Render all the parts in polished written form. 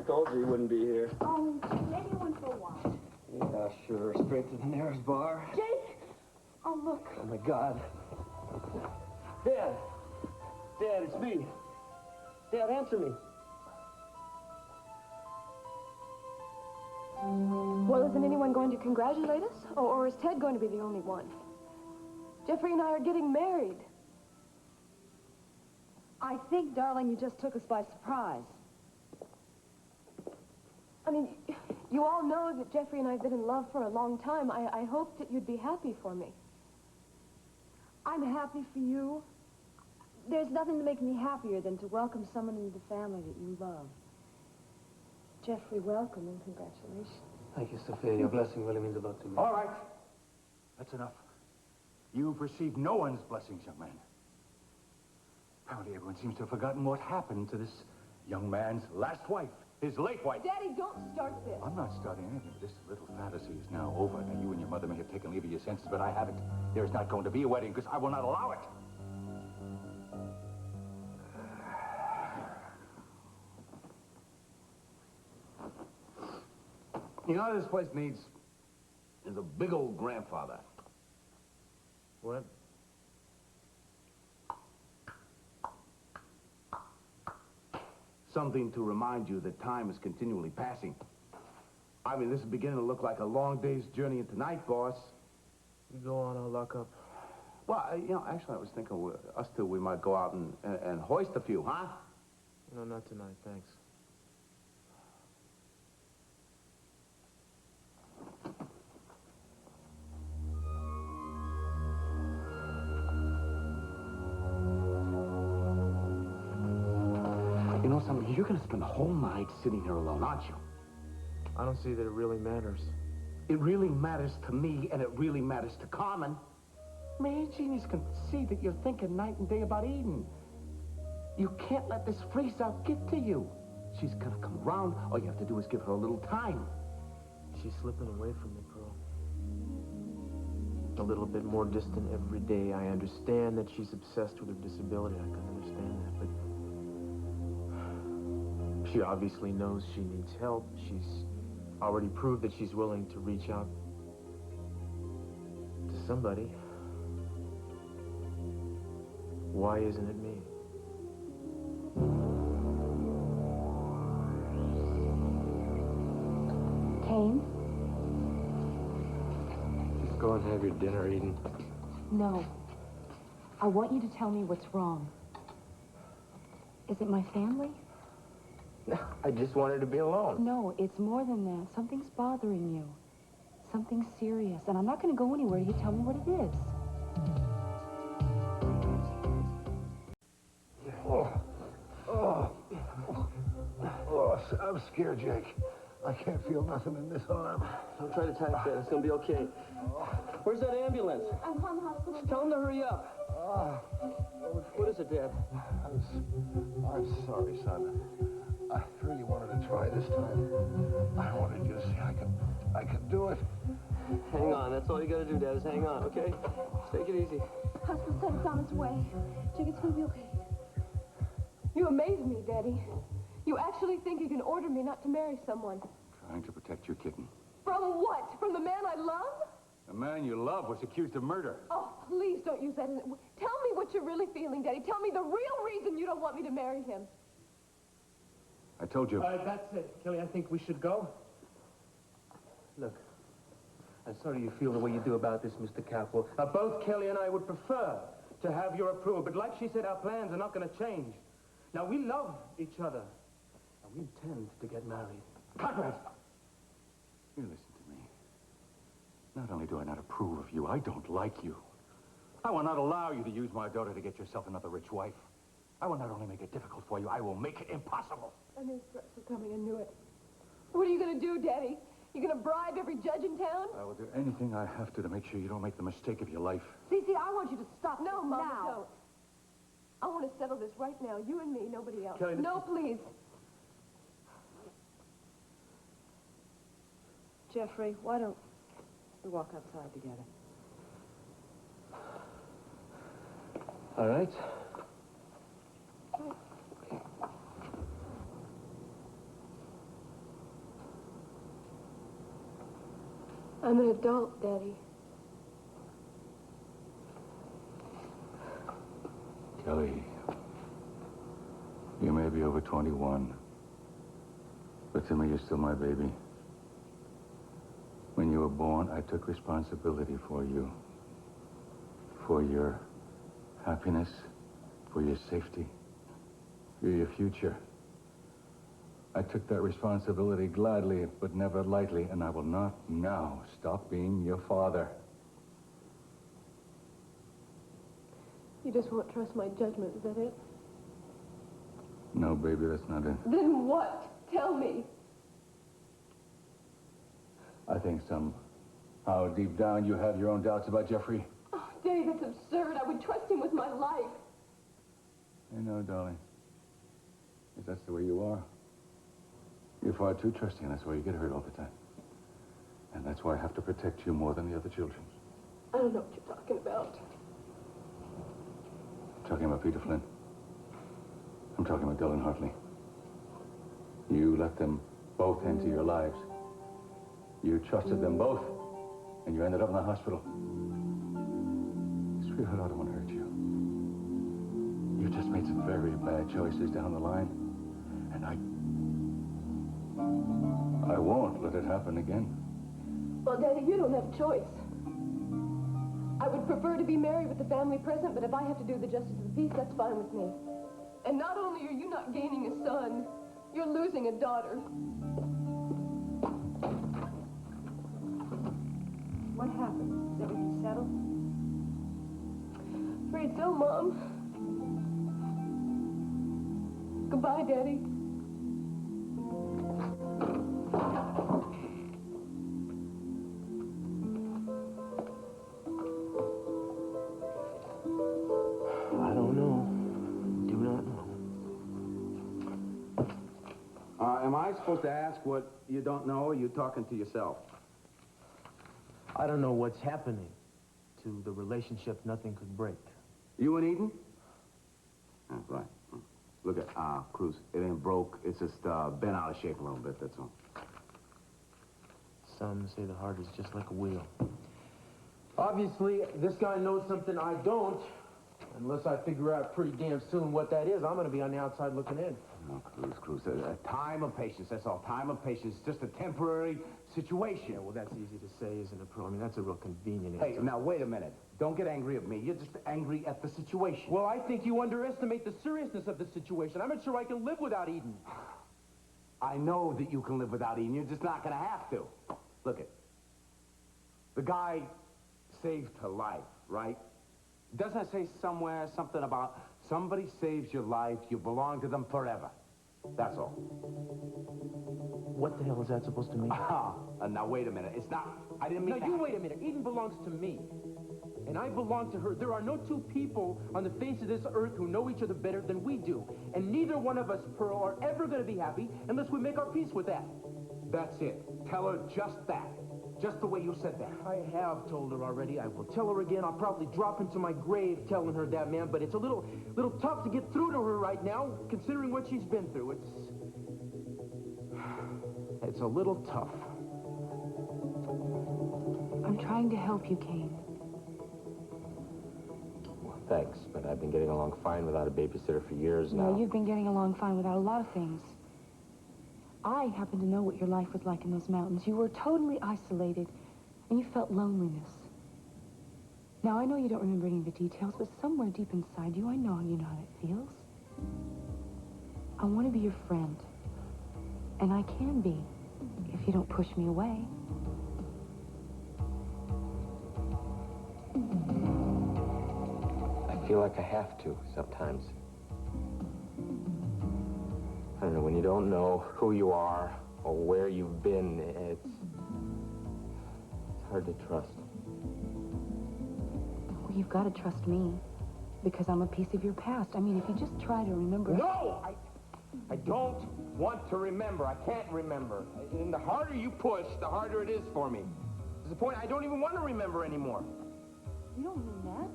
told you he wouldn't be here. Oh, maybe he went for a walk. Yeah, sure. Straight to the nearest bar. Jake! Oh, look. Oh, my God. Dad! Dad, it's me. Dad, answer me. Well, isn't anyone going to congratulate us? Or is Ted going to be the only one? Jeffrey and I are getting married. I think, darling, you just took us by surprise. I mean, you all know that Jeffrey and I have been in love for a long time. I hoped that you'd be happy for me. I'm happy for you. There's nothing to make me happier than to welcome someone into the family that you love. Jeffrey, welcome and congratulations. Thank you, Sophia. Your blessing really means a lot to me. All right. That's enough. You've received no one's blessings, young man. Apparently everyone seems to have forgotten what happened to this young man's last wife, his late wife. Daddy, don't start this. I'm not starting anything. This little fantasy is now over. Now, you and your mother may have taken leave of your senses, but I haven't. There's not going to be a wedding because I will not allow it. You know what this place needs? Is a big old grandfather. What? Something to remind you that time is continually passing. I mean, this is beginning to look like a long day's journey into night, boss. You go on, I'll lock up. Well, you know, actually, I was thinking us two, we might go out and hoist a few, huh? No, not tonight, thanks. You know something? You're gonna spend the whole night sitting here alone, aren't you? I don't see that it really matters. It really matters to me, and it really matters to Carmen. I mean, genius can see that you're thinking night and day about Eden. You can't let this freeze-out get to you. She's gonna come around. All you have to do is give her a little time. She's slipping away from me, Pearl. A little bit more distant every day. I understand that she's obsessed with her disability. I can understand that, but she obviously knows she needs help. She's already proved that she's willing to reach out to somebody. Why isn't it me? Kane? Just go and have your dinner, Eden. No. I want you to tell me what's wrong. Is it my family? I just wanted to be alone. No, it's more than that. Something's bothering you. Something serious. And I'm not going to go anywhere till you tell me what it is. I'm scared, Jake. I can't feel nothing in this arm. Don't try to type that. It's going to be okay. Where's that ambulance? I'm on the hospital. Tell him to hurry up. What is it, Dad? I'm sorry, son. I really wanted to try this time. I wanted you to see I could do it. Hang on. That's all you got to do, Dad, is hang on, okay? Just take it easy. Hospital said it's on its way. Jake, it's going to be okay. You amaze me, Daddy. You actually think you can order me not to marry someone. Trying to protect your kitten. From what? From the man I love? The man you love was accused of murder. Oh, please don't use that. Tell me what you're really feeling, Daddy. Tell me the real reason you don't want me to marry him. I told you. That's it. Kelly, I think we should go. Look, I'm sorry you feel the way you do about this, Mr. Capwell. Both Kelly and I would prefer to have your approval, but like she said, our plans are not going to change. Now, we love each other, and we intend to get married. Conrad! You listen to me. Not only do I not approve of you, I don't like you. I will not allow you to use my daughter to get yourself another rich wife. I will not only make it difficult for you, I will make it impossible. I knew threats were coming. I knew it. What are you going to do, Daddy? You going to bribe every judge in town? I will do anything I have to make sure you don't make the mistake of your life. Cece, I want you to stop. No, Mama, now. don't. I want to settle this right now. You and me, nobody else. Kelly, no, please. Jeffrey, why don't we walk outside together? All right. I'm an adult, Daddy. Kelly, you may be over 21, but to me, you're still my baby. When you were born, I took responsibility for you. For your happiness, for your safety, for your future. I took that responsibility gladly, but never lightly, and I will not now stop being your father. You just won't trust my judgment, is that it? No, baby, that's not it. Then what? Tell me. I think somehow deep down you have your own doubts about Jeffrey. Oh, Daddy, that's absurd. I would trust him with my life. I know, darling. If that's the way you are. You're far too trusting, and that's why you get hurt all the time. And that's why I have to protect you more than the other children. I don't know what you're talking about. I'm talking about Peter Flynn. I'm talking about Dylan Hartley. You let them both into your lives. You trusted them both, and you ended up in the hospital. Sweetheart, I don't want to hurt you. You just made some very bad choices down the line, and I won't let it happen again. Well, Daddy, you don't have a choice. I would prefer to be married with the family present, but if I have to do the justice of the peace, that's fine with me. And not only are you not gaining a son, you're losing a daughter. What happened? Is everything settled? Afraid so, Mom. Goodbye, Daddy. I don't know. Do not know. Am I supposed to ask what you don't know, or are you talking to yourself? I don't know what's happening to the relationship nothing could break. You and Eden? Oh, right. Look at, Cruz, it ain't broke. It's just, bent out of shape a little bit, that's all. Some say the heart is just like a wheel. Obviously, this guy knows something I don't. Unless I figure out pretty damn soon what that is, I'm gonna be on the outside looking in. No, Cruz, a time of patience, that's all. Time of patience, just a temporary situation. Yeah, well, that's easy to say, isn't it, Pro? I mean, that's a real convenient Hey, answer. now, wait a minute. Don't get angry at me. You're just angry at the situation. Well, I think you underestimate the seriousness of the situation. I'm not sure I can live without Eden. I know that you can live without Eden. You're just not gonna have to. Look it. The guy saved her life, right? Doesn't it say somewhere something about somebody saves your life, you belong to them forever? That's all. What the hell is that supposed to mean? Now, wait a minute. It's not... I didn't mean No, you wait a minute. Eden belongs to me. And I belong to her. There are no two people on the face of this earth who know each other better than we do. And neither one of us, Pearl, are ever going to be happy unless we make our peace with that. That's it. Tell her just that. Just the way you said that. I have told her already. I will tell her again. I'll probably drop into my grave telling her that, man. But it's a little tough to get through to her right now, considering what she's been through. It's a little tough. I'm trying to help you, Kane. Well, thanks, but I've been getting along fine without a babysitter for years now. No, you've been getting along fine without a lot of things. I happen to know what your life was like in those mountains. You were totally isolated, and you felt loneliness. Now, I know you don't remember any of the details, but somewhere deep inside you, I know you know how it feels. I want to be your friend, and I can be, if you don't push me away. I feel like I have to sometimes. I don't know, when you don't know who you are or where you've been, it's hard to trust. Well, you've got to trust me, because I'm a piece of your past. I mean, if you just try to remember... No! I don't want to remember. I can't remember. And the harder you push, the harder it is for me. To the point I don't even want to remember anymore. You don't mean that.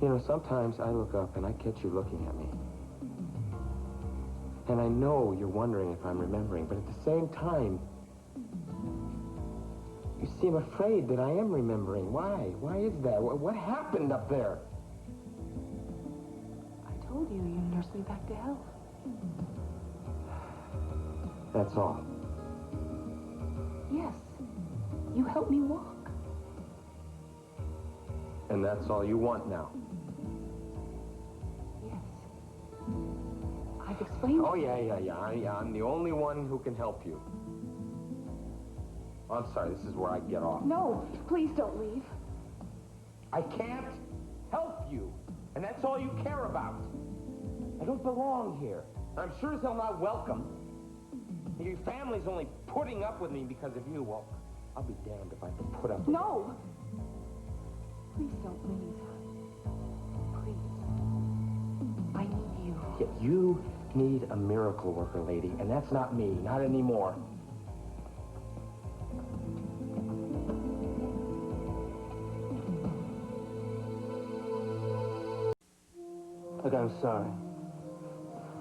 You know, sometimes I look up and I catch you looking at me. And I know you're wondering if I'm remembering, but at the same time, You seem afraid that I am remembering. Why? Why is that? What happened up there? I told you, you nursed me back to health. That's all. Yes. You helped me walk. And that's all you want now? Yes. I've explained... Oh, yeah. I'm the only one who can help you. I'm sorry, this is where I get off. No, please don't leave. I can't help you. And that's all you care about. I don't belong here. I'm sure as hell not welcome. Your family's only putting up with me because of you. Well, I'll be damned if I have to put up with No! Please don't leave. Please. I need you. Yeah, you need a miracle worker, lady, and that's not me, not anymore. Look, I'm sorry.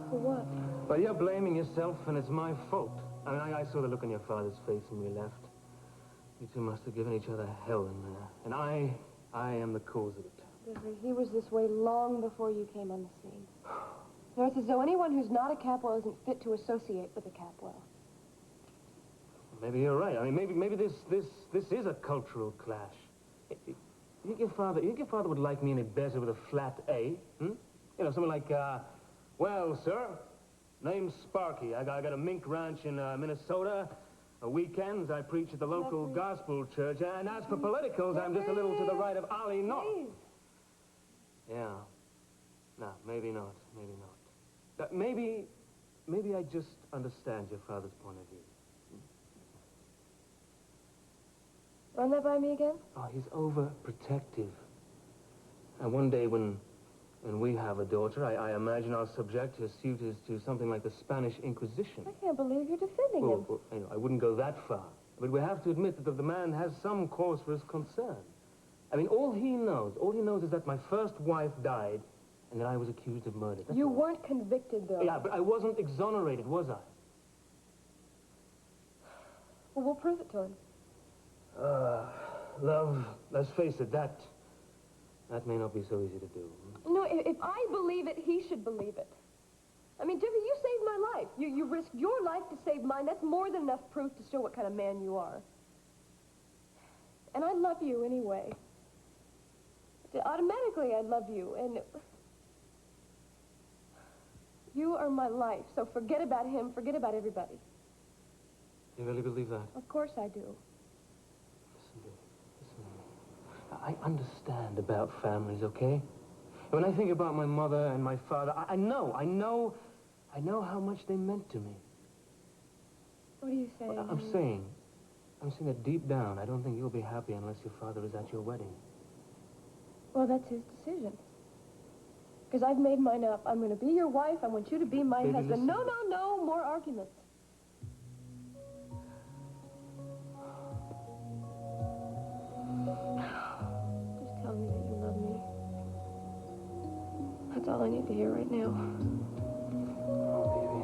For what? But you're blaming yourself, and it's my fault. I mean, I saw the look on your father's face when we left. You two must have given each other hell in there. And I am the cause of it. Jeffrey, he was this way long before you came on the scene. You know, it's as though anyone who's not a Capwell isn't fit to associate with a Capwell. Maybe you're right. I mean, maybe this is a cultural clash. You think your father would like me any better with a flat A? Hmm? You know, something like, well, sir, name's Sparky. I got a mink ranch in Minnesota. Weekends, I preach at the local gospel church. And as for politicals, I'm just a little to the right of Ollie North. Yeah. No, maybe not. Maybe not. Maybe I just understand your father's point of view. Run that by me again? Oh, he's overprotective. And one day when we have a daughter, I imagine I'll subject her suitors to something like the Spanish Inquisition. I can't believe you're defending him. Well, you know, I wouldn't go that far. But we have to admit that the man has some cause for his concern. I mean, all he knows is that my first wife died and that I was accused of murder. That's You all. weren't convicted, though. Yeah, but I wasn't exonerated, was I? Well, we'll prove it to him. Love, let's face it, that may not be so easy to do. You know, if I believe it, he should believe it. I mean, Jeffrey, you saved my life. You risked your life to save mine. That's more than enough proof to show what kind of man you are. And I love you anyway. Automatically, I love you, and you are my life. So forget about him, forget about everybody. You really believe that? Of course I do. Listen. I understand about families, okay? When I think about my mother and my father, I know how much they meant to me. What are you saying? I'm saying that deep down, I don't think you'll be happy unless your father is at your wedding. Well, that's his decision. Because I've made mine up. I'm going to be your wife. I want you to be my Baby, husband. listen. No more arguments. Just tell me that you love me. That's all I need to hear right now. Oh, baby.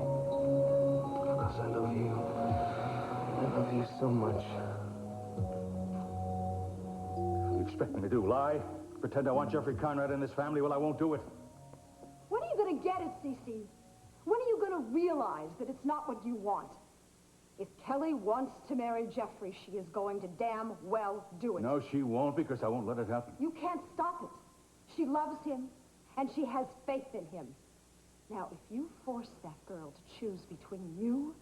Of course I love you. I love you so much. What do you expect me to do, lie? Pretend I want Jeffrey Conrad in this family? Well, I won't do it. When are you going to get it, СиСи? When are you going to realize that it's not what you want? If Kelly wants to marry Jeffrey, she is going to damn well do it. No, she won't, because I won't let it happen. You can't stop it. She loves him, and she has faith in him. Now, if you force that girl to choose between you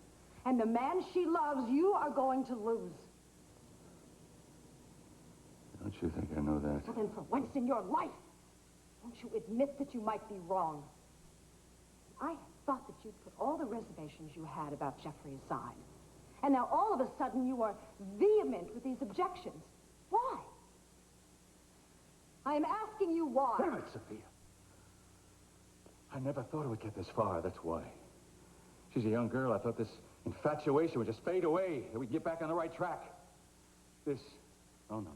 and the man she loves, you are going to lose. Don't you think I know that? Well, then, for once in your life, won't you admit that you might be wrong? I thought that you'd put all the reservations you had about Jeffrey aside. And now all of a sudden you are vehement with these objections. Why? I am asking you why. Damn it, Sophia. I never thought it would get this far, that's why. She's a young girl. I thought this infatuation would just fade away, and we'd get back on the right track. This... Oh, no.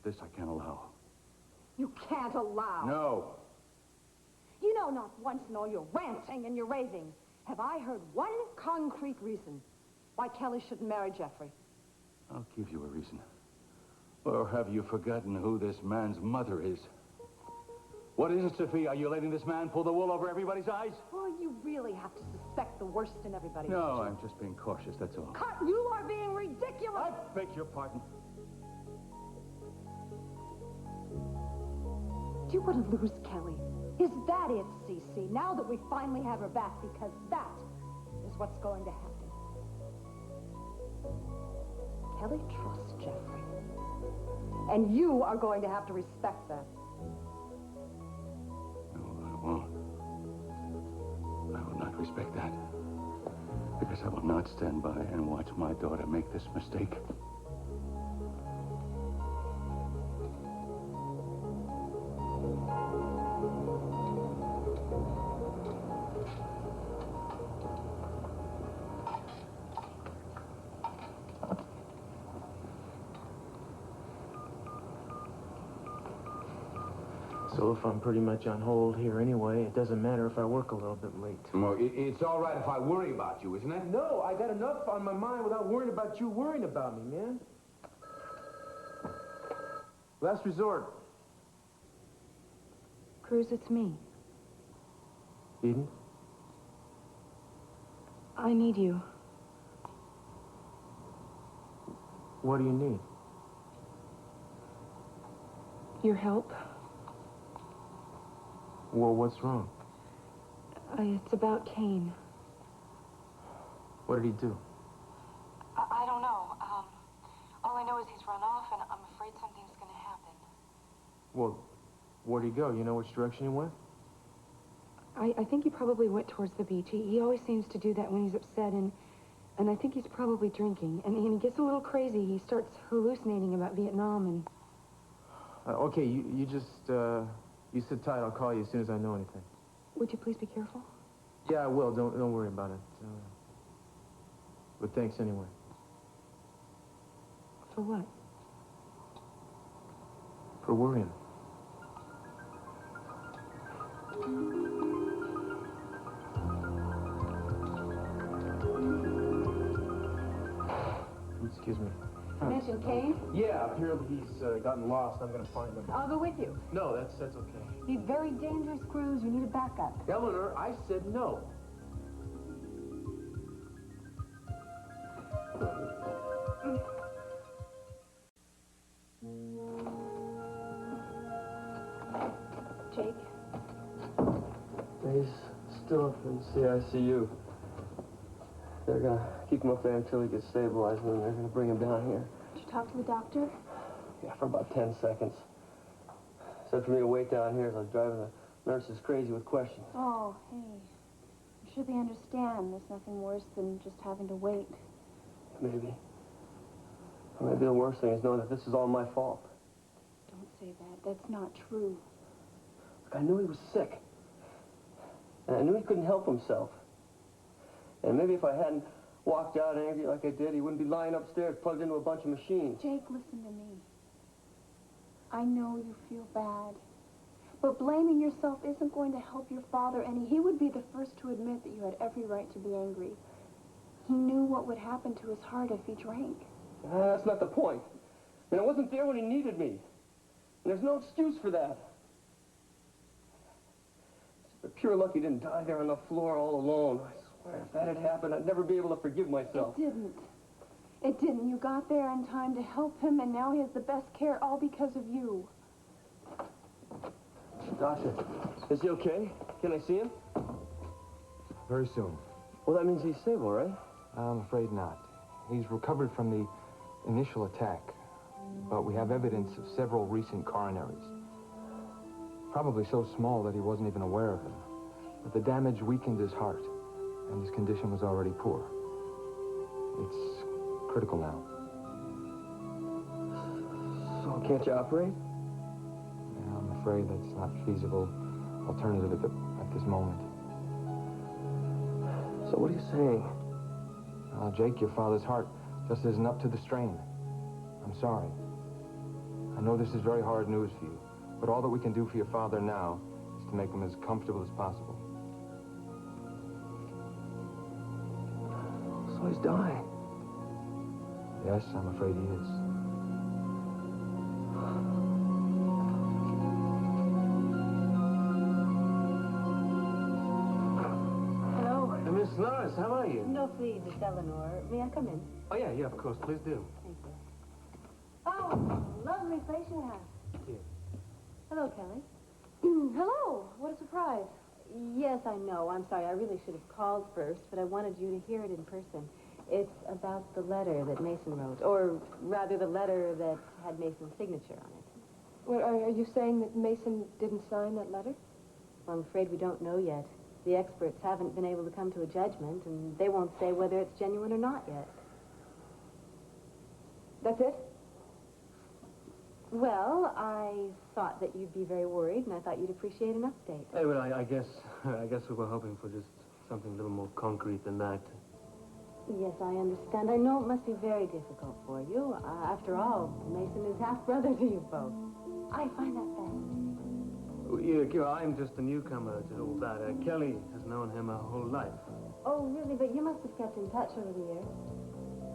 This I can't allow. You can't allow. No. You know, not once in all your ranting and your raving have I heard one concrete reason why Kelly shouldn't marry Jeffrey. I'll give you a reason. Or have you forgotten who this man's mother is? What is it, Sophie? Are you letting this man pull the wool over everybody's eyes? Well, you really have to suspect the worst in everybody. No, I'm just being cautious, that's all. Cut! You are being ridiculous! I beg your pardon. Do you want to lose Kelly? Is that it, СиСи? Now that we finally have her back, because that is what's going to happen. Kelly trusts Jeffrey. And you are going to have to respect that. No, I won't. I will not respect that. Because I will not stand by and watch my daughter make this mistake. So if I'm pretty much on hold here anyway, it doesn't matter if I work a little bit late. Well, it's all right if I worry about you, isn't it? No, I got enough on my mind without worrying about you worrying about me, man. Last resort. Cruz, it's me. Eden? I need you. What do you need? Your help. Well, what's wrong? It's about Kane. What did he do? I don't know. All I know is he's run off, and I'm afraid something's going to happen. Well, where'd he go? You know which direction he went? I think he probably went towards the beach. He always seems to do that when he's upset, and I think he's probably drinking. And he gets a little crazy. He starts hallucinating about Vietnam, and... Okay, you just, you sit tight. I'll call you as soon as I know anything. Would you please be careful? Yeah, I will. Don't worry about it. But thanks anyway. For what? For worrying. Excuse me. You mentioned Kane? Yeah, apparently he's gotten lost. I'm gonna find him. I'll go with you. No, that's okay. He's very dangerous, Cruz. You need a backup. Eleanor, I said no. Jake? He's still in CICU. They're gonna keep him up there until he gets stabilized, and then they're gonna bring him down here. Did you talk to the doctor? Yeah, for about 10 seconds. Said for me to wait down here as I was driving the nurses crazy with questions. Oh, hey. I'm sure they understand. There's nothing worse than just having to wait. Maybe. Or maybe the worst thing is knowing that this is all my fault. Don't say that. That's not true. Look, I knew he was sick. And I knew he couldn't help himself. And maybe if I hadn't walked out angry like I did, he wouldn't be lying upstairs plugged into a bunch of machines. Jake, listen to me. I know you feel bad. But blaming yourself isn't going to help your father any. He would be the first to admit that you had every right to be angry. He knew what would happen to his heart if he drank. That's not the point. I mean, I wasn't there when he needed me. And there's no excuse for that. It's pure luck he didn't die there on the floor all alone. I swear, if that had happened, I'd never be able to forgive myself. It didn't. It didn't. You got there in time to help him, and now he has the best care, all because of you. Doctor, is he okay? Can I see him? Very soon. Well, that means he's stable, right? I'm afraid not. He's recovered from the initial attack, but we have evidence of several recent coronaries. Probably so small that he wasn't even aware of them. But the damage weakened his heart, and his condition was already poor. It's critical now. So can't you operate? Yeah, I'm afraid that's not feasible alternative at this moment. So what are you saying? Jake, your father's heart just isn't up to the strain. I'm sorry. I know this is very hard news for you, but all that we can do for your father now is to make him as comfortable as possible. So he's dying. Yes, I'm afraid he is. Doris, how are you? No, please, it's Eleanor. May I come in? Oh, yeah, of course. Please do. Thank you. Oh, lovely place you have. Thank you. Hello, Kelly. Hello. What a surprise. Yes, I know. I'm sorry. I really should have called first, but I wanted you to hear it in person. It's about the letter that Mason wrote, or rather the letter that had Mason's signature on it. What, are you saying that Mason didn't sign that letter? Well, I'm afraid we don't know yet. The experts haven't been able to come to a judgment, and they won't say whether it's genuine or not yet. That's it? Well, I thought that you'd be very worried, and I thought you'd appreciate an update. Hey, well, I guess we were hoping for just something a little more concrete than that. Yes, I understand. I know it must be very difficult for you. After all, Mason is half-brother to you both. I find that fascinating. Yeah, I'm just a newcomer to all that. Kelly has known him her whole life. Oh, really? But you must have kept in touch over the years.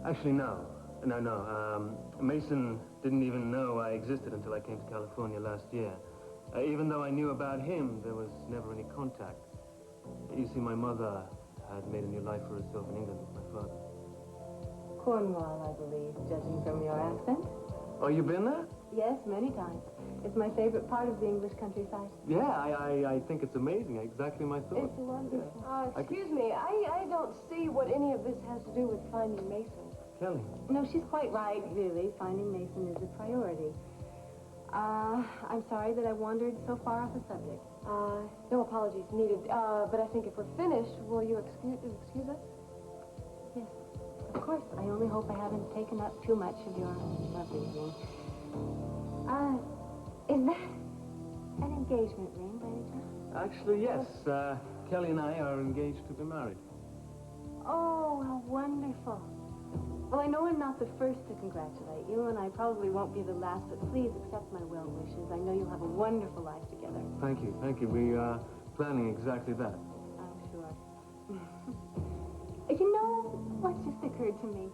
Actually, no. No. Mason didn't even know I existed until I came to California last year. Even though I knew about him, there was never any contact. You see, my mother had made a new life for herself in England with my father. Cornwall, I believe, judging from your accent. Oh, you been there? Yes, many times. It's my favorite part of the English countryside. Yeah, I think it's amazing. Exactly my thoughts. It's wonderful. Excuse me, I don't see what any of this has to do with finding Mason. Kelly. No, she's quite right, really. Finding Mason is a priority. I'm sorry that I wandered so far off the subject. No apologies needed. But I think if we're finished, will you excuse us? Yes, of course. I only hope I haven't taken up too much of your lovely evening. Is that an engagement ring, by any chance? Actually, yes. Kelly and I are engaged to be married. Oh, how wonderful. Well, I know I'm not the first to congratulate you, and I probably won't be the last, but please accept my well wishes. I know you'll have a wonderful life together. Thank you. We are planning exactly that. I'm sure. You know what just occurred to me?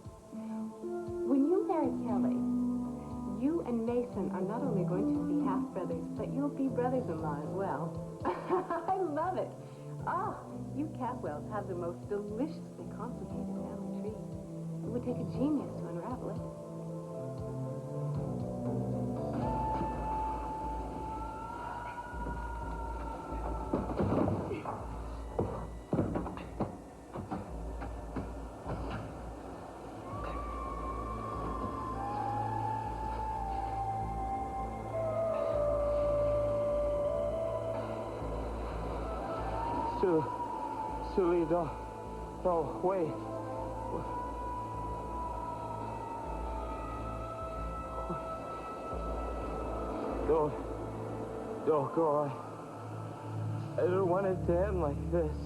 When you marry Kelly, you and Mason are not only going to be half-brothers, but you'll be brothers-in-law as well. I love it. Oh, you Capwells have the most deliciously complicated family tree. It would take a genius to unravel it. Sully, don't, wait. Don't go. I don't want it to end like this.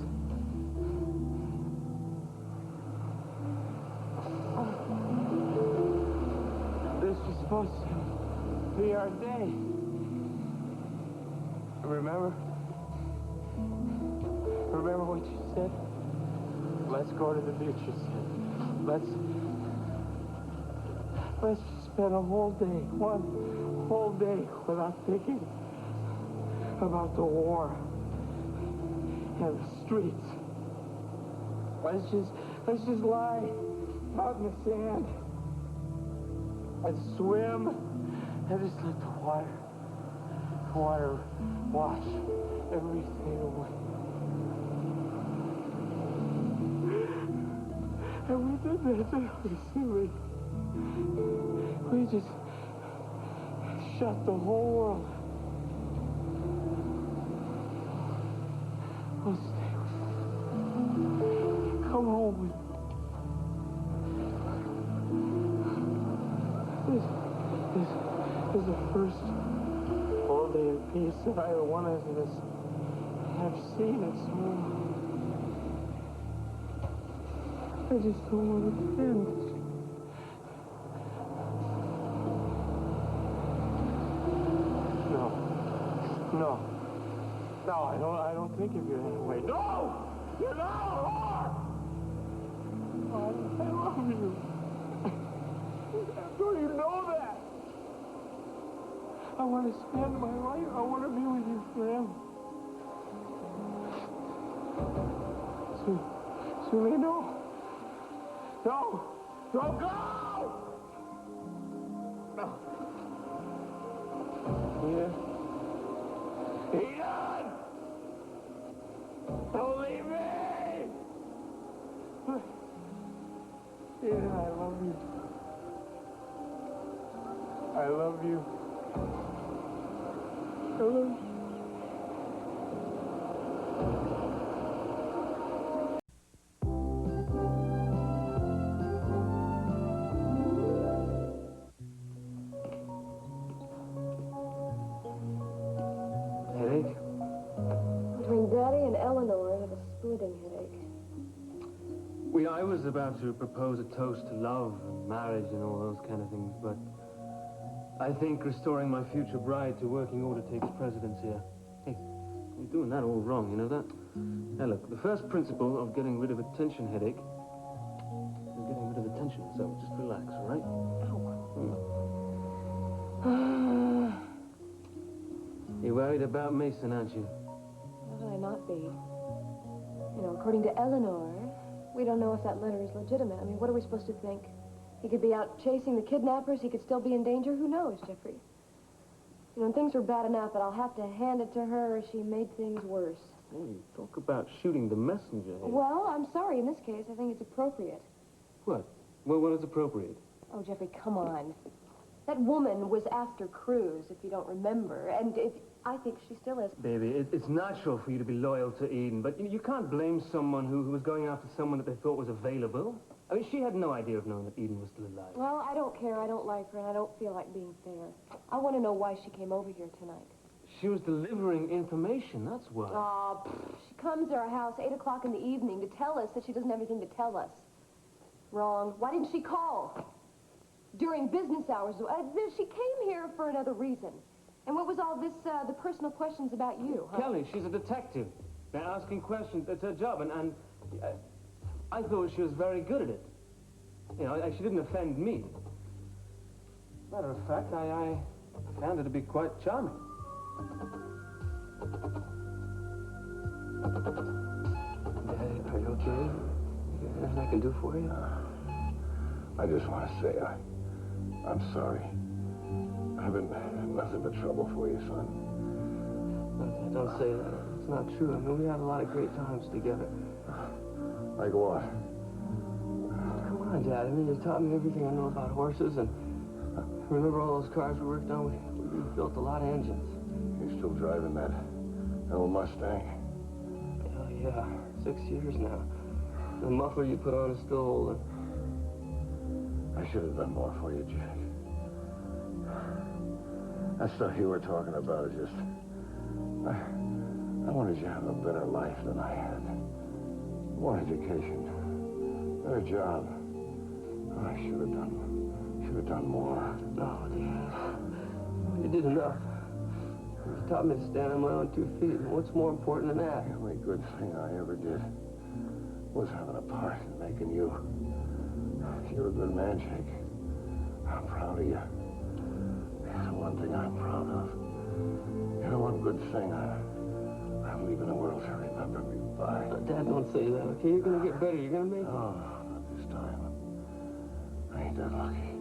This was supposed to be our day. Remember what you said? Let's go to the beach, you said. Let's just spend a whole day, one whole day, without thinking about the war and the streets. Let's just lie out in the sand and swim and just let the water wash everything away. And we did that, didn't we, Silly? We just shut the whole world. We'll stay with you. Come home with me. This is the first whole day of peace that either one of us have seen in so long. I just don't want it to end. No, I don't think of you that way. No! You're not a whore! I love you. Don't you know that? I want to spend my life. I want to be with you forever. Julie, no. No. Don't go! No. Yeah. Ian! Don't leave me! Yeah, I love you. I love you. I love you. Headache? Between Daddy and Eleanor, I have a splitting headache. I was about to propose a toast to love and marriage and all those kind of things, but I think restoring my future bride to working order takes precedence here. Hey, you're doing that all wrong, you know that? Now look, the first principle of getting rid of a tension headache is getting rid of the tension, so just relax, all right? You're worried about Mason, aren't you? How could I not be? You know, according to Eleanor, we don't know if that letter is legitimate. I mean, what are we supposed to think? He could be out chasing the kidnappers. He could still be in danger. Who knows, Jeffrey? You know, things were bad enough, but I'll have to hand it to her. She made things worse. Hey, talk about shooting the messenger here. Well, I'm sorry. In this case, I think it's appropriate. What? Well, what is appropriate? Oh, Jeffrey, come on. That woman was after Cruz, if you don't remember, and I think she still is. Baby, it's natural for you to be loyal to Eden, but you can't blame someone who was going after someone that they thought was available. I mean, she had no idea of knowing that Eden was still alive. Well, I don't care. I don't like her, and I don't feel like being fair. I want to know why she came over here tonight. She was delivering information, that's why. Oh, she comes to our house 8 o'clock in the evening to tell us that she doesn't have anything to tell us. Wrong. Why didn't she call? During business hours. She came here for another reason. And what was all this, the personal questions about you, huh? Kelly, she's a detective. Now, asking questions, that's her job, and I thought she was very good at it. You know, she didn't offend me. Matter of fact, I found her to be quite charming. Daddy, are you okay? Anything I can do for you? I just want to say I'm sorry. I've been nothing but trouble for you, son. Don't say that. It's not true. I mean, we had a lot of great times together. Like what? Come on, Dad. I mean, you taught me everything I know about horses, and remember all those cars we worked on? We built a lot of engines. You're still driving that old Mustang? Yeah, 6 years now. The muffler you put on is still holding. I should have done more for you, Jack. That stuff you were talking about is just... I wanted you to have a better life than I had. More education. Better job. Oh, I should have done more. No, Dad. You did enough. You taught me to stand on my own 2 feet. And what's more important than that? The only good thing I ever did was having a part in making you. You're a good man, Jake. I'm proud of you. It's the one thing I'm proud of. You're the one good thing I'm leaving the world to remember me by. Dad, don't say that, okay? You're gonna get better. You're gonna make it. Oh, not this time. I ain't that lucky.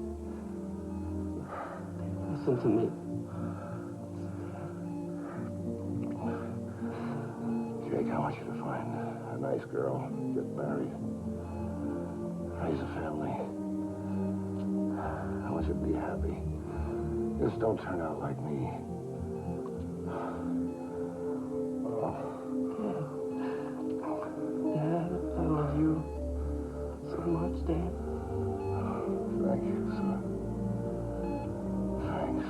Listen to me. Jake, I want you to find a nice girl, get married, raise a family. I want you to be happy. Just don't turn out like me. Oh. Dad, I love you so much, Dad. Thank you, son. Thanks.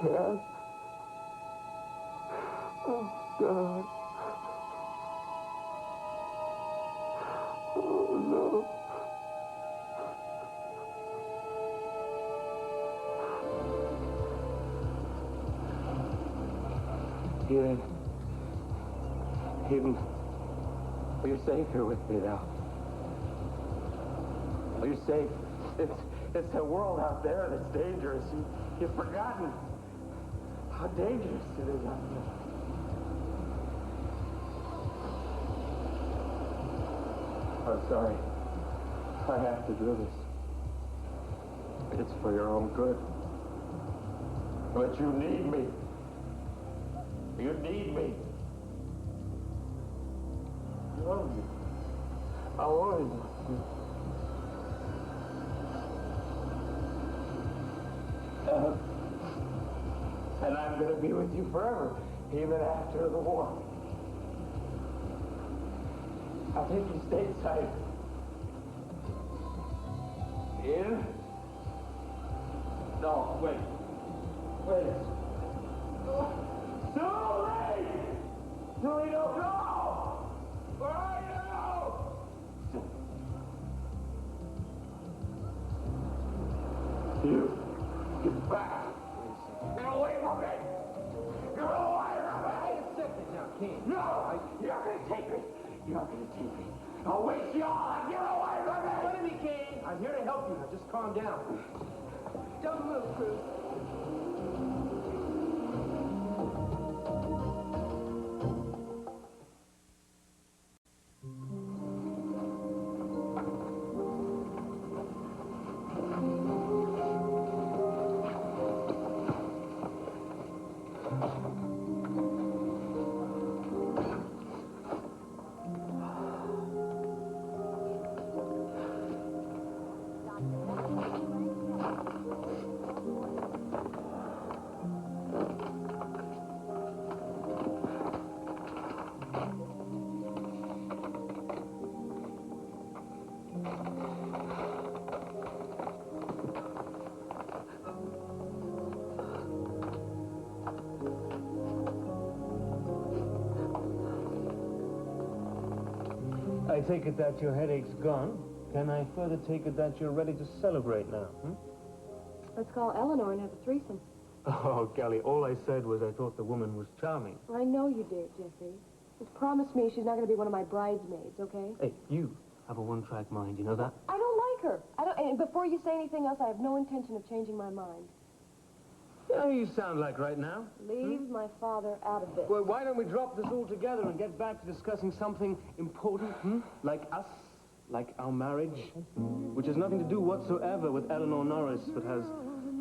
Dad. Oh, God. Oh, no. Eden, you're safe here with me now. You're safe. It's a world out there that's dangerous. You've forgotten how dangerous it is out there. I'm sorry. I have to do this. It's for your own good. But you need me. You need me. I love you. I always love you. And I'm going to be with you forever, even after the war. I'll take you stateside. In? No, wait. Wait. Julie! Julie, don't go! Where are you? You, get back! Get away from me! Get away from me! Wait a second now, Kane. No! You're not gonna take me! You're not gonna take me! I'll waste you all! Get away from me! What do you mean, Kane? I'm here to help you. Now just calm down. Don't move, Cruz. I take it that your headache's gone. Can I further take it that you're ready to celebrate now? Let's call Eleanor and have a threesome. Oh, Kelly, all I said was I thought the woman was charming. I know you did, Jeffrey. Just promise me she's not going to be one of my bridesmaids, okay? Hey, you have a one-track mind, you know that? I don't like her. And before you say anything else, I have no intention of changing my mind. Yeah, you sound like right now. Leave my father out of this. Well, why don't we drop this all together and get back to discussing something important, Like us, like our marriage, which has nothing to do whatsoever with Eleanor Norris, but has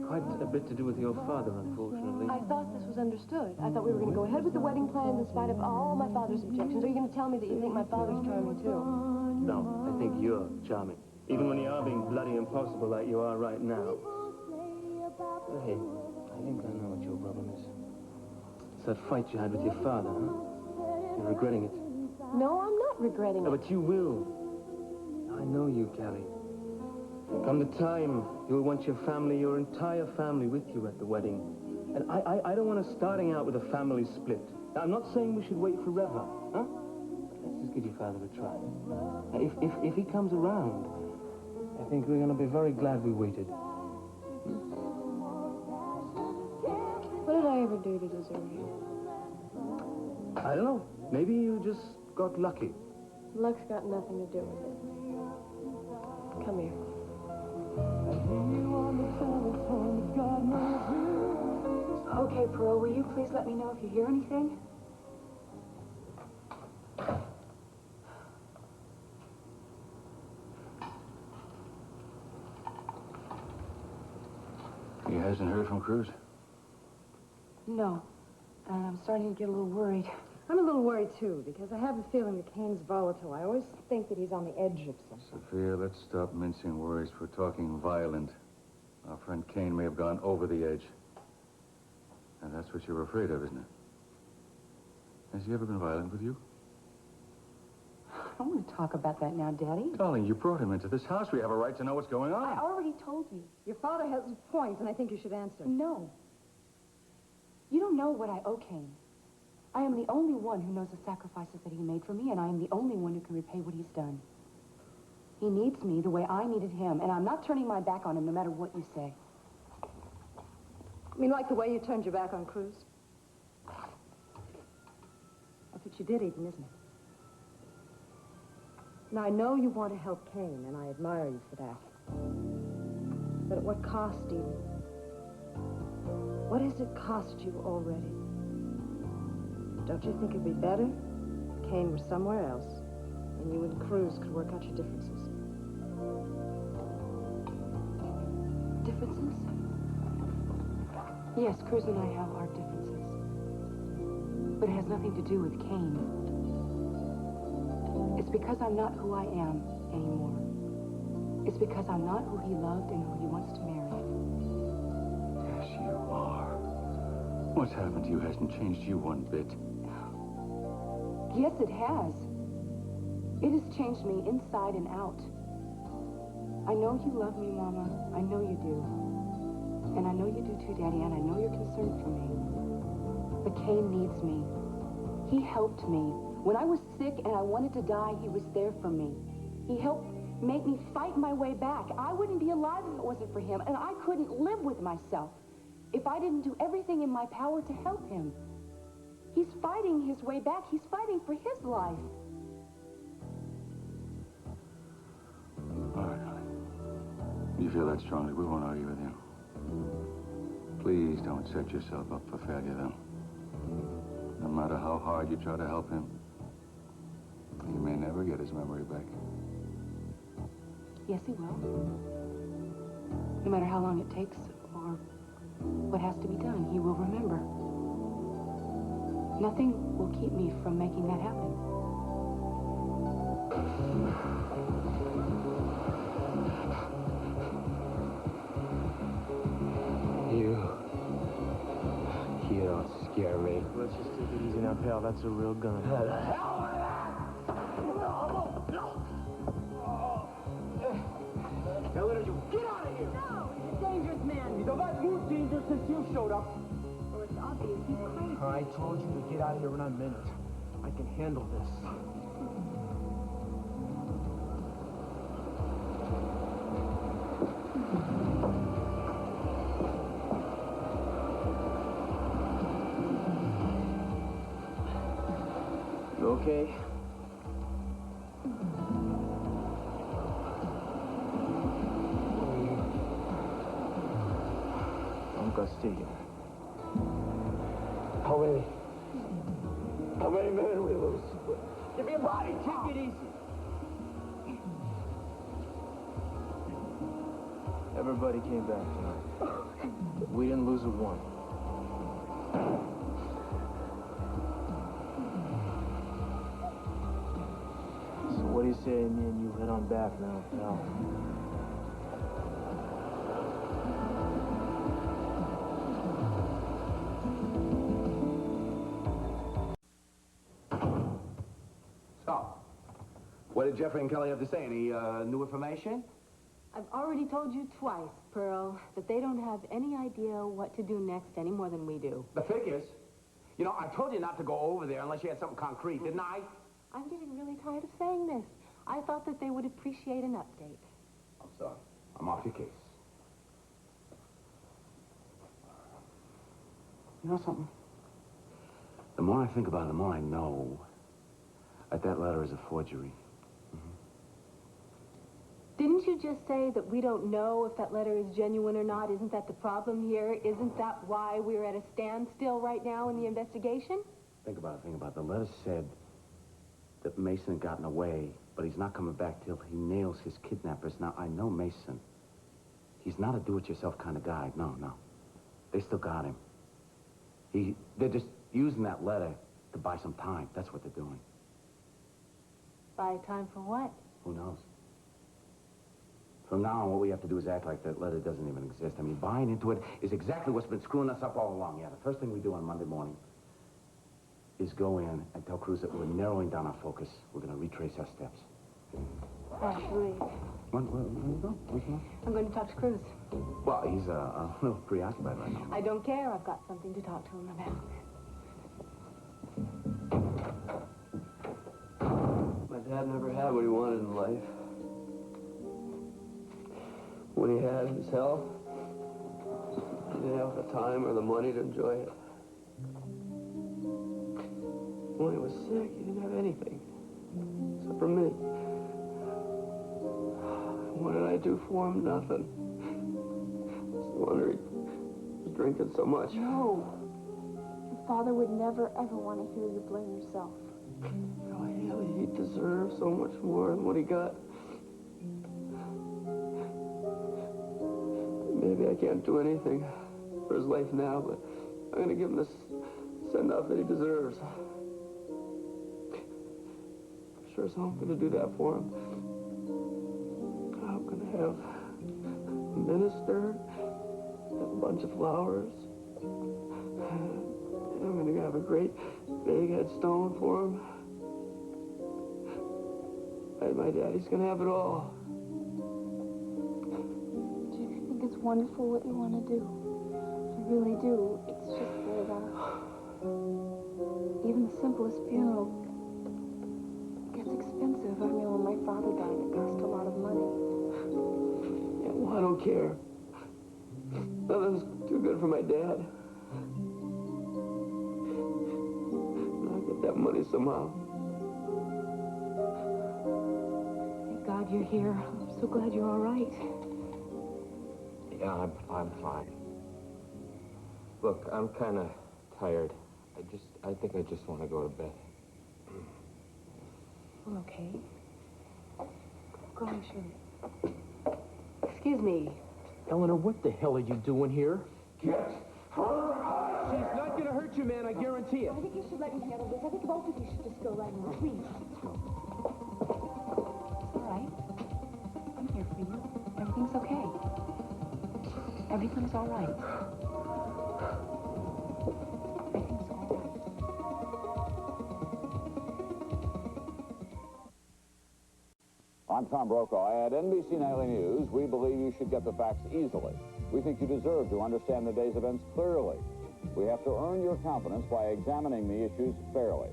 quite a bit to do with your father, unfortunately. I thought this was understood. I thought we were going to go ahead with the wedding plans in spite of all my father's objections. Are you going to tell me that you think my father's charming, too? No, I think you're charming. Even when you are being bloody impossible like you are right now. Hey, I think I know what your problem is. It's that fight you had with your father, huh? You're regretting it. No, I'm not regretting it. But you will. I know you, Kelly. Come the time, you'll want your family, your entire family with you at the wedding. And I don't want us starting out with a family split. Now, I'm not saying we should wait forever, huh? But let's just give your father a try. Now, if he comes around, I think we're going to be very glad we waited. What did I ever do to deserve you? I don't know. Maybe you just got lucky. Luck's got nothing to do with it. Come here. Okay, Pearl, will you please let me know if you hear anything? He hasn't heard from Cruz? No. And I'm starting to get a little worried. I'm a little worried, too, because I have a feeling that Kane's volatile. I always think that he's on the edge of something. Sophia, let's stop mincing words. We're talking violent. Our friend Kane may have gone over the edge. And that's what you're afraid of, isn't it? Has he ever been violent with you? I don't want to talk about that now, Daddy. Darling, you brought him into this house. We have a right to know what's going on. I already told you. Your father has a point, and I think you should answer. No. You don't know what I owe Kane. I am the only one who knows the sacrifices that he made for me, and I am the only one who can repay what he's done. He needs me the way I needed him, and I'm not turning my back on him no matter what you say. You mean like the way you turned your back on Cruz? That's what you did, Eden, isn't it? Now, I know you want to help Kane, and I admire you for that. But at what cost, Eden? What has it cost you already? Don't you think it'd be better if Kane were somewhere else and you and Cruz could work out your differences? Differences? Yes, Cruz and I have our differences. But it has nothing to do with Kane. It's because I'm not who I am anymore. It's because I'm not who he loved and who he wants to marry. Yes, you are. What's happened to you hasn't changed you one bit. Yes, it has. It has changed me inside and out. I know you love me, Mama. I know you do. And I know you do too, Daddy, and I know you're concerned for me. But Kane needs me. He helped me. When I was sick and I wanted to die, he was there for me. He helped make me fight my way back. I wouldn't be alive if it wasn't for him, and I couldn't live with myself if I didn't do everything in my power to help him. He's fighting his way back. He's fighting for his life. All right, honey. You feel that strongly, we won't argue with you. Please don't set yourself up for failure, though. No matter how hard you try to help him, you may never get his memory back. Yes, he will. No matter how long it takes or what has to be done, he will remember. Nothing will keep me from making that happen. You don't scare me. Let's just take it easy now, pal. That's a real gun. How the hell? Now, what did you get out of here? No, he's a dangerous man. He's about more dangerous since you showed up. Well, it's obvious he's crazy. I told you to get out of here in a minute. I can handle this. You okay? I'm Castillo. How many men did we lose? Give me a body. Take it easy. Everybody came back tonight. We didn't lose a one. So what do you say me and you head on back now, pal? So, what did Jeffrey and Kelly have to say? Any new information? I've already told you twice, Pearl, that they don't have any idea what to do next any more than we do. The figures. You know, I told you not to go over there unless you had something concrete, didn't I? I'm getting really tired of saying this. I thought that they would appreciate an update. I'm sorry. I'm off your case. You know something? The more I think about it, the more I know that letter is a forgery. Didn't you just say that we don't know if that letter is genuine or not? Isn't that the problem here? Isn't that why we're at a standstill right now in the investigation? Think about it. The letter said that Mason had gotten away, but he's not coming back till he nails his kidnappers. Now, I know Mason. He's not a do-it-yourself kind of guy. No. They still got him. They're just using that letter to buy some time. That's what they're doing. Buy time for what? Who knows? From now on, what we have to do is act like that letter doesn't even exist. I mean, buying into it is exactly what's been screwing us up all along. Yeah, the first thing we do on Monday morning is go in and tell Cruz that we're narrowing down our focus. We're going to retrace our steps. Actually, Where you go? I'm going to talk to Cruz. Well, he's a little preoccupied right now. I don't care. I've got something to talk to him about. My dad never had what he wanted in life. When he had his health, he didn't have the time or the money to enjoy it. When he was sick, he didn't have anything, except for me. What did I do for him? Nothing. No wonder he was drinking so much. No. Your father would never, ever want to hear you blame yourself. Oh, Haley, he deserves so much more than what he got. Maybe I can't do anything for his life now, but I'm going to give him the send-off that he deserves. Sure as hell I'm going to do that for him. I'm going to have a minister, have a bunch of flowers. And I'm going to have a great big headstone for him. And my daddy's going to have it all. Jake, I think it's wonderful what you want to do. I really do. It's just that, even the simplest funeral gets expensive. I mean, when my father died, it cost a lot of money. Yeah, well, I don't care. Nothing's too good for my dad. I'll get that money somehow. Thank God you're here. I'm so glad you're all right. Yeah, I'm fine. Look, I'm kind of tired. I think I just want to go to bed. Well, okay. Go on, Shirley. Excuse me. Eleanor, what the hell are you doing here? Get her out of here! She's not gonna hurt you, man, I guarantee it. I think you should let me handle this. I think both of you should just go right now. Please. All right. I'm here for you. Everything's okay. Everything's all right. Everything's all right. I'm Tom Brokaw. At NBC Nightly News, we believe you should get the facts easily. We think you deserve to understand the day's events clearly. We have to earn your confidence by examining the issues fairly.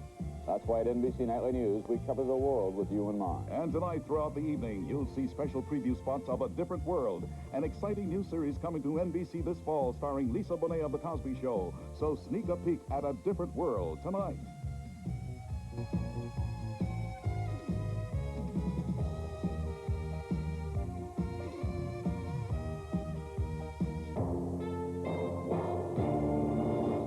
That's why at NBC Nightly News, we cover the world with you in mind. And tonight, throughout the evening, you'll see special preview spots of A Different World, an exciting new series coming to NBC this fall starring Lisa Bonet of The Cosby Show. So sneak a peek at A Different World tonight.